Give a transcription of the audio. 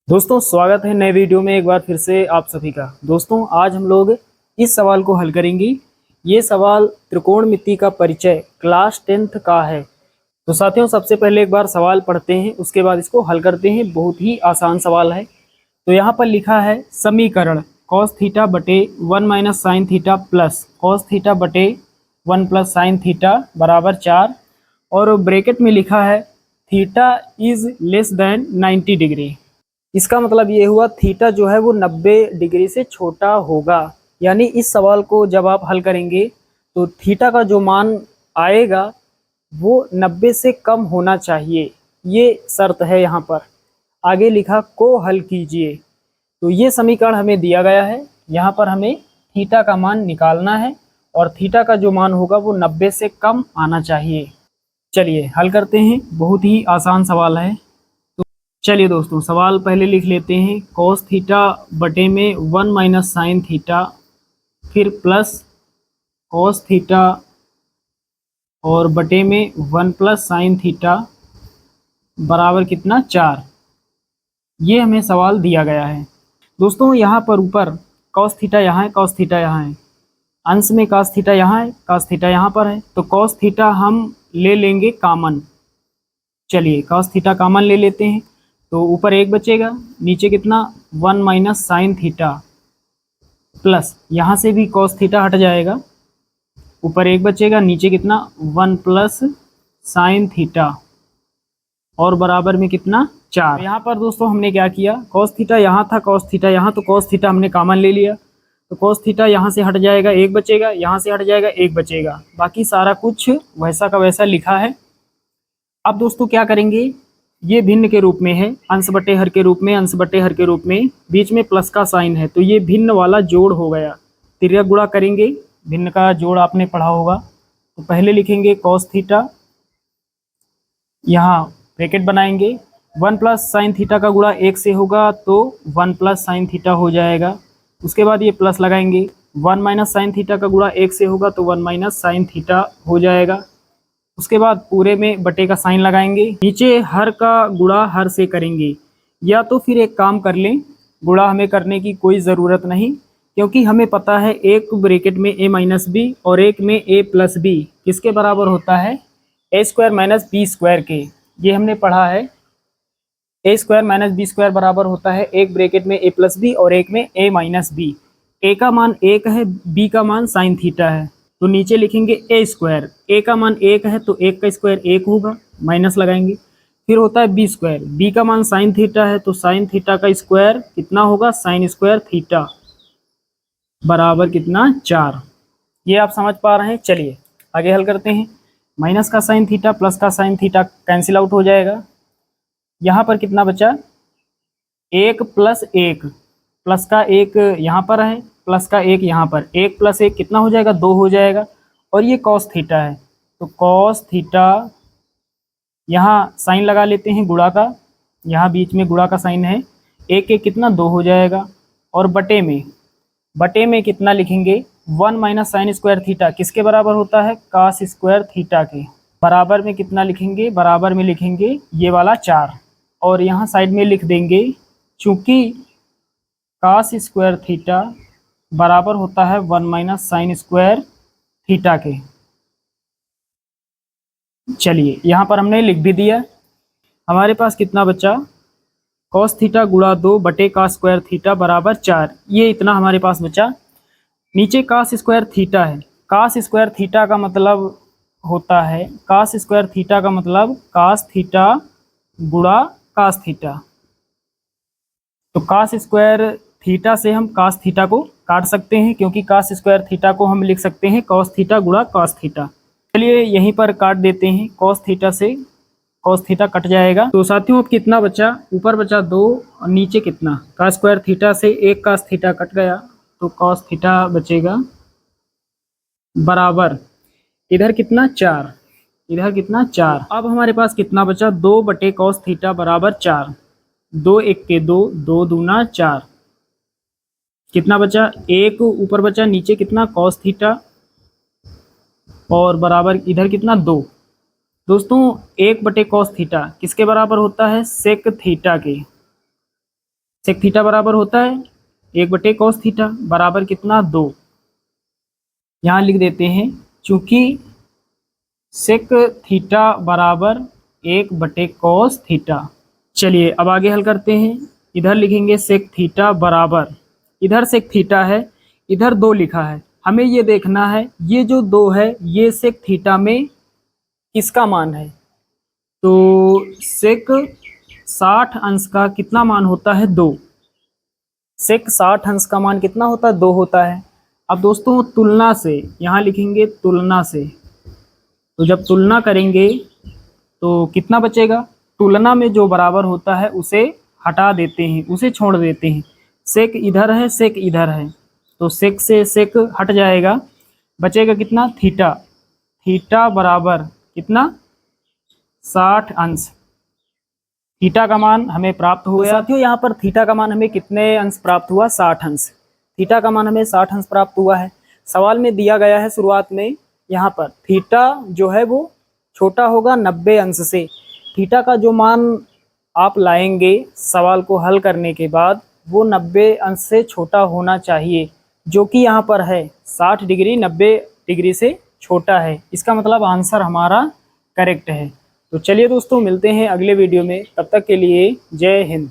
दोस्तों स्वागत है नए वीडियो में एक बार फिर से आप सभी का। दोस्तों आज हम लोग इस सवाल को हल करेंगे। ये सवाल त्रिकोणमिति का परिचय क्लास 10th का है। तो साथियों सबसे पहले एक बार सवाल पढ़ते हैं, उसके बाद इसको हल करते हैं। बहुत ही आसान सवाल है। तो यहाँ पर लिखा है समीकरण कॉस थीटा बटे 1 minus sine theta plus cos theta बटे 1 प्लस साइन थीटा बराबर 4 और ब्रैकेट में लिखा है theta is less than 90 degree. इसका मतलब ये हुआ थीटा जो है वो 90 डिग्री से छोटा होगा। यानी इस सवाल को जब आप हल करेंगे तो थीटा का जो मान आएगा वो 90 से कम होना चाहिए, ये शर्त है यहाँ पर। आगे लिखा को हल कीजिए। तो ये समीकरण हमें दिया गया है। यहाँ पर हमें थीटा का मान निकालना है और थीटा का जो मान होगा वो 90 से कम आना चाहिए। चलिए हल करते हैं। बहुत ही आसान सवाल है। चलिए दोस्तों सवाल पहले लिख लेते हैं। कॉस थीटा बटे में 1 माइनस साइन थीटा, फिर प्लस कॉस थीटा और बटे में 1 प्लस साइन थीटा बराबर कितना 4। ये हमें सवाल दिया गया है। दोस्तों यहाँ पर ऊपर कॉस थीटा यहाँ है, कॉस थीटा यहाँ है, अंश में कॉस थीटा यहाँ है, कॉस थीटा यहाँ पर है। तो कॉस थीटा हम ले लेंगे कॉमन। चलिए कॉस थीटा कॉमन ले लेते हैं। तो ऊपर एक बचेगा, नीचे कितना 1 माइनस साइन थीटा प्लस यहाँ से भी कॉस थीटा हट जाएगा, ऊपर एक बचेगा, नीचे कितना 1 प्लस साइन थीटा और बराबर में कितना 4। यहाँ पर दोस्तों हमने क्या किया, कॉस थीटा यहाँ था, कॉस थीटा यहाँ, तो कॉस थीटा हमने कॉमन ले लिया। तो कॉस थीटा यहाँ से हट जाएगा, एक बचेगा, यहाँ से हट जाएगा, एक बचेगा, बाकी सारा कुछ वैसा का वैसा लिखा है। अब दोस्तों क्या करेंगे, ये भिन्न के रूप में है, अंश बटे हर के रूप में, अंश बटे हर के रूप में, बीच में प्लस का साइन है, तो ये भिन्न वाला जोड़ हो गया। तिर्यक गुणा करेंगे, भिन्न का जोड़ आपने पढ़ा होगा। तो पहले लिखेंगे कॉस थीटा, यहाँ ब्रैकेट बनाएंगे, 1 प्लस साइन थीटा का गुणा 1 से होगा तो 1 प्लस साइन थीटा हो जाएगा। उसके बाद ये प्लस लगाएंगे, 1 माइनस साइन थीटा का गुणा 1 से होगा तो 1 माइनस साइन थीटा हो जाएगा। उसके बाद पूरे में बटे का साइन लगाएंगे, नीचे हर का गुणा हर से करेंगे, या तो फिर एक काम कर लें, गुणा हमें करने की कोई ज़रूरत नहीं, क्योंकि हमें पता है एक ब्रैकेट में a माइनस बी और एक में a प्लस बी किसके बराबर होता है, ए स्क्वायर माइनस बी स्क्वायर के। ये हमने पढ़ा है, ए स्क्वायर माइनस बी स्क्वायर बराबर होता है एक ब्रैकेट में a प्लस बी और एक में a माइनस बी। ए का मान 1 है, बी का मान साइन थीटा है, तो नीचे लिखेंगे ए स्क्वायर, ए का मान 1 है तो 1 का स्क्वायर 1 होगा, माइनस लगाएंगे। फिर होता है बी स्क्वायर, बी का मान साइन थीटा है तो साइन थीटा का स्क्वायर कितना होगा, साइन स्क्वायर थीटा बराबर कितना 4। ये आप समझ पा रहे हैं। चलिए आगे हल करते हैं। माइनस का साइन थीटा प्लस का साइन थीटा कैंसिल आउट हो जाएगा। यहाँ पर कितना बचा, 1 प्लस 1, प्लस का 1 यहाँ पर है, प्लस का 1 यहाँ पर, 1 प्लस 1 कितना हो जाएगा, 2 हो जाएगा। और ये कॉस थीटा है तो कॉस थीटा, यहाँ साइन लगा लेते हैं गुणा का, यहाँ बीच में गुणा का साइन है, 1 1 कितना 2 हो जाएगा। और बटे में कितना लिखेंगे, 1 माइनस साइन स्क्वायर थीटा किसके बराबर होता है, कास स्क्वायर थीटा के। बराबर में कितना लिखेंगे, बराबर में लिखेंगे ये वाला 4, और यहाँ साइड में लिख देंगे चूँकि कास स्क्वायर थीटा बराबर होता है 1 माइनस साइन स्क्वायर थीटा के। चलिए यहाँ पर हमने लिख भी दिया। हमारे पास कितना बचा, कॉस थीटा गुणा 2 बटे का स्क्वायर थीटा बराबर 4, ये इतना हमारे पास बचा। नीचे कास स्क्वायर थीटा है, कास स्क्वायर थीटा का मतलब होता है, कास स्क्वायर थीटा का मतलब कास थीटा गुणा कास थीटा। तो कास स्क्वायर थीटा से हम कास थीटा को काट सकते हैं, क्योंकि कास स्क्वायर थीटा को हम लिख सकते हैं कॉस थीटा गुणा कॉस थीटा। चलिए यहीं पर काट देते हैं, कॉस थीटा से कॉस थीटा कट जाएगा। तो साथियों अब कितना बचा, ऊपर बचा 2 और नीचे कितना, कास स्क्वायर थीटा से एक कास थीटा कट गया तो कॉस थीटा बचेगा बराबर, इधर कितना 4, इधर कितना 4। अब हमारे पास कितना बचा, 2 बटे कॉस थीटा बराबर 4, 2 1 के 2, 2 दूना 4, कितना बचा 1 ऊपर बचा, नीचे कितना कॉस थीटा और बराबर इधर कितना 2। दोस्तों 1 बटे कॉस थीटा किसके बराबर होता है, सेक थीटा के। सेक थीटा बराबर होता है 1/cos थीटा बराबर कितना 2। यहाँ लिख देते हैं चूंकि सेक थीटा बराबर 1/cos थीटा। चलिए अब आगे हल करते हैं। इधर लिखेंगे सेक थीटा बराबर, इधर सेक थीटा है, इधर 2 लिखा है। हमें ये देखना है ये जो 2 है ये सेक थीटा में किसका मान है। तो सेक 60 अंश का कितना मान होता है 2। सेक 60 अंश का मान कितना होता है 2 होता है। अब दोस्तों तुलना से, यहाँ लिखेंगे तुलना से, तो जब तुलना करेंगे तो कितना बचेगा। तुलना में जो बराबर होता है उसे हटा देते हैं, उसे छोड़ देते हैं। सेक इधर है, सेक इधर है, तो सेक से सेक हट जाएगा, बचेगा कितना थीटा। थीटा बराबर कितना 60 अंश। थीटा का मान हमें प्राप्त हो गया। साथियों यहाँ पर थीटा का मान हमें कितने अंश प्राप्त हुआ 60 अंश। थीटा का मान हमें 60 अंश प्राप्त हुआ है। सवाल में दिया गया है शुरुआत में यहाँ पर थीटा जो है वो छोटा होगा 90 अंश से। थीटा का जो मान आप लाएंगे सवाल को हल करने के बाद वो 90 अंश से छोटा होना चाहिए, जो कि यहाँ पर है 60 डिग्री 90 डिग्री से छोटा है। इसका मतलब आंसर हमारा करेक्ट है। तो चलिए दोस्तों मिलते हैं अगले वीडियो में, तब तक के लिए जय हिंद।